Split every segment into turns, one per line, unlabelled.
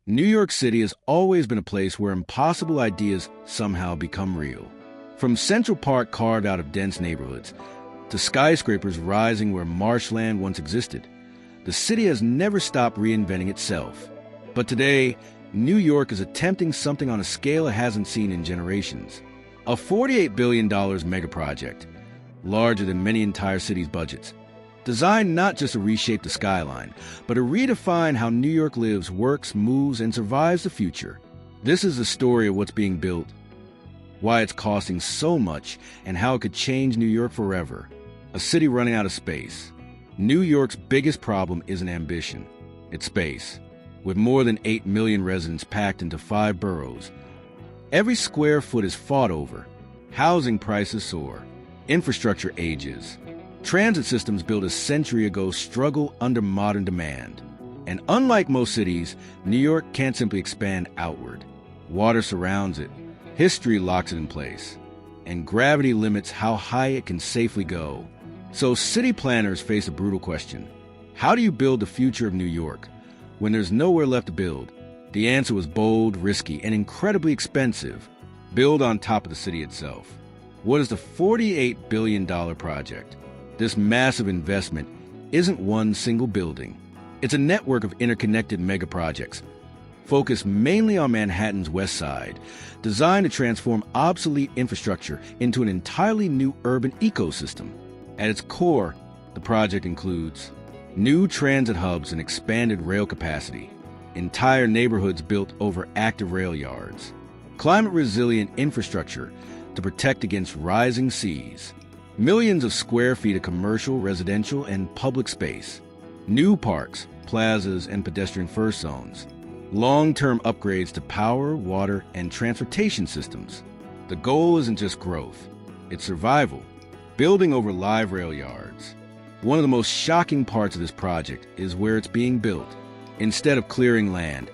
New York City has always been a place where impossible ideas somehow become real. From Central Park carved out of dense neighborhoods to skyscrapers rising where marshland once existed, the city has never stopped reinventing itself. But today, New York is attempting something on a scale it hasn't seen in generations. A $48 billion megaproject, larger than many entire cities' budgets, designed not just to reshape the skyline, but to redefine how New York lives, works, moves, and survives the future. This is the story of what's being built, why it's costing so much, and how it could change New York forever. A city running out of space. New York's biggest problem isn't ambition, it's space. With more than 8 million residents packed into 5 boroughs, every square foot is fought over. Housing prices soar. Infrastructure ages. Transit systems built a century ago struggle under modern demand. And unlike most cities, New York can't simply expand outward. Water surrounds it. History locks it in place. And gravity limits how high it can safely go. So city planners face a brutal question. How do you build the future of New York when there's nowhere left to build? The answer was bold, risky, and incredibly expensive. Build on top of the city itself. What is the $48 billion project? This massive investment isn't one single building. It's a network of interconnected megaprojects, focused mainly on Manhattan's West Side, designed to transform obsolete infrastructure into an entirely new urban ecosystem. At its core, the project includes new transit hubs and expanded rail capacity, entire neighborhoods built over active rail yards, climate-resilient infrastructure to protect against rising seas, millions of square feet of commercial, residential, and public space, new parks, plazas, and pedestrian-first zones, long-term upgrades to power, water, and transportation systems. The goal isn't just growth, it's survival, building over live rail yards. One of the most shocking parts of this project is where it's being built. Instead of clearing land,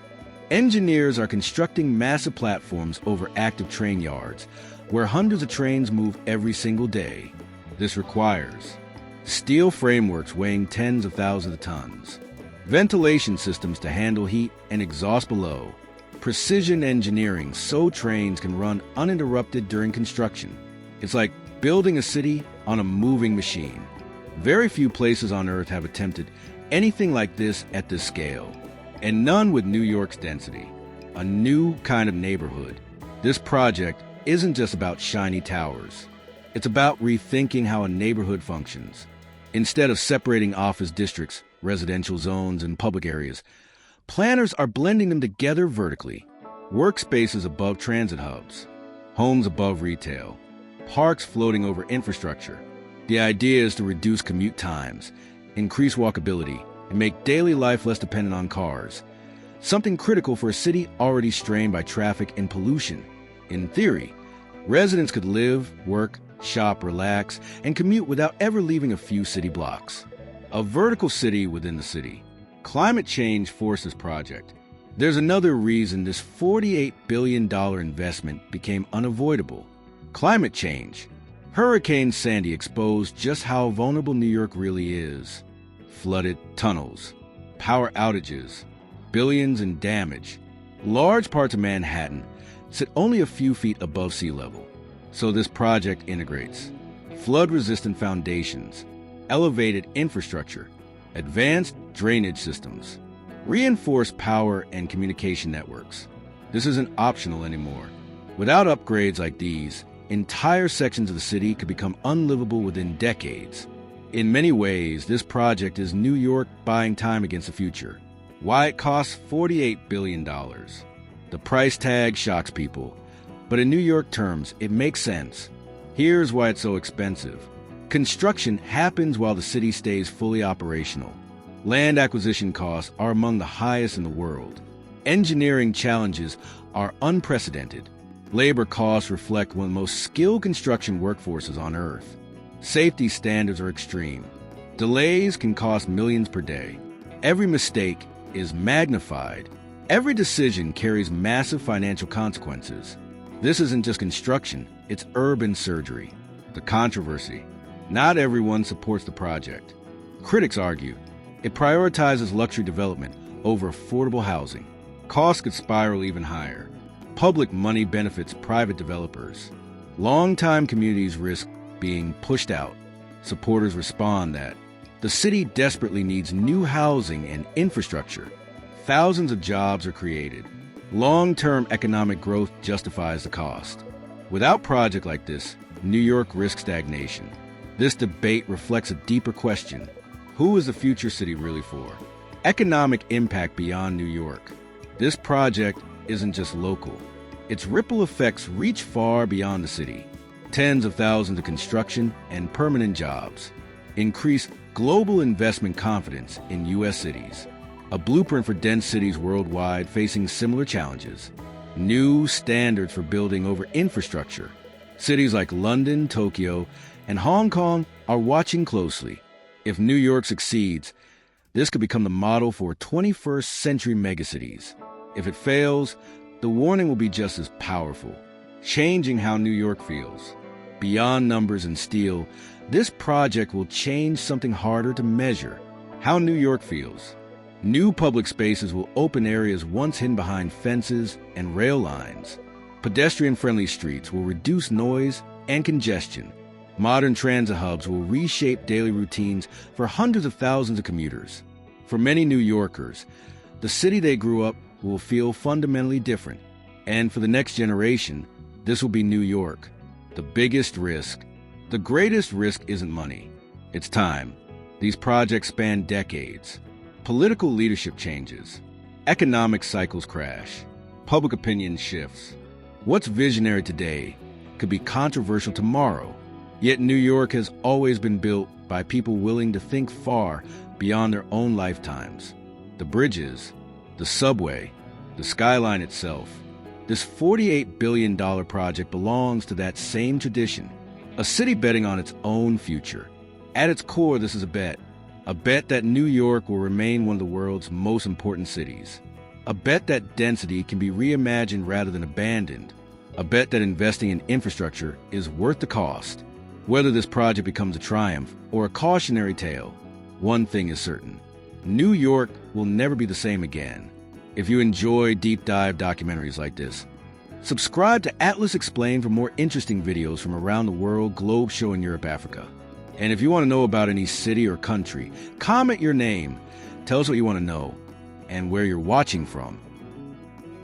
engineers are constructing massive platforms over active train yards, where hundreds of trains move every single day. This requires steel frameworks weighing tens of thousands of tons, ventilation systems to handle heat and exhaust below, precision engineering so trains can run uninterrupted during construction. It's like building a city on a moving machine. Very few places on Earth have attempted anything like this at this scale, and none with New York's density. A new kind of neighborhood. This project isn't just about shiny towers. It's about rethinking how a neighborhood functions. Instead of separating office districts, residential zones, and public areas, planners are blending them together vertically. Workspaces above transit hubs, homes above retail, parks floating over infrastructure. The idea is to reduce commute times, increase walkability, and make daily life less dependent on cars, something critical for a city already strained by traffic and pollution. In theory, residents could live, work, shop, relax, and commute without ever leaving a few city blocks. A vertical city within the city. Climate change forced this project. There's another reason this $48 billion investment became unavoidable. Climate change. Hurricane Sandy exposed just how vulnerable New York really is. Flooded tunnels, power outages, billions in damage. Large parts of Manhattan sit only a few feet above sea level. So this project integrates flood-resistant foundations, elevated infrastructure, advanced drainage systems, reinforced power and communication networks. This isn't optional anymore. Without upgrades like these, entire sections of the city could become unlivable within decades. In many ways, this project is New York buying time against the future. Why it costs $48 billion. The price tag shocks people, but in New York terms, it makes sense. Here's why it's so expensive. Construction happens while the city stays fully operational. Land acquisition costs are among the highest in the world. Engineering challenges are unprecedented. Labor costs reflect one of the most skilled construction workforces on Earth. Safety standards are extreme. Delays can cost millions per day. Every mistake is magnified. Every decision carries massive financial consequences. This isn't just construction, it's urban surgery. The controversy. Not everyone supports the project. Critics argue it prioritizes luxury development over affordable housing. costs could spiral even higher. Public money benefits private developers. Longtime communities risk being pushed out. Supporters respond that the city desperately needs new housing and infrastructure. Thousands of jobs are created. Long-term economic growth justifies the cost. Without projects like this, New York risks stagnation. This debate reflects a deeper question. Who is the future city really for? Economic impact beyond New York. This project isn't just local. Its ripple effects reach far beyond the city. Tens of thousands of construction and permanent jobs. Increase global investment confidence in U.S. cities. A blueprint for dense cities worldwide facing similar challenges. New standards for building over infrastructure. Cities like London, Tokyo, and Hong Kong are watching closely. If New York succeeds, this could become the model for 21st century megacities. If it fails, the warning will be just as powerful, changing how New York feels. Beyond numbers and steel, this project will change something harder to measure: how New York feels. New public spaces will open areas once hidden behind fences and rail lines. Pedestrian-friendly streets will reduce noise and congestion. Modern transit hubs will reshape daily routines for hundreds of thousands of commuters. For many New Yorkers, the city they grew up will feel fundamentally different. And for the next generation, this will be New York. The biggest risk, the greatest risk isn't money. It's time. These projects span decades. Political leadership changes. Economic cycles crash. Public opinion shifts. What's visionary today could be controversial tomorrow. Yet New York has always been built by people willing to think far beyond their own lifetimes. The bridges, the subway, the skyline itself. This $48 billion project belongs to that same tradition, a city betting on its own future. At its core, this is a bet that New York will remain one of the world's most important cities, a bet that density can be reimagined rather than abandoned, a bet that investing in infrastructure is worth the cost. Whether this project becomes a triumph or a cautionary tale, one thing is certain: New York will never be the same again. If you enjoy deep dive documentaries like this, subscribe to Atlas Explained for more interesting videos from around the world, globe show in Europe, Africa. And if you want to know about any city or country, comment your name, tell us what you want to know, and where you're watching from.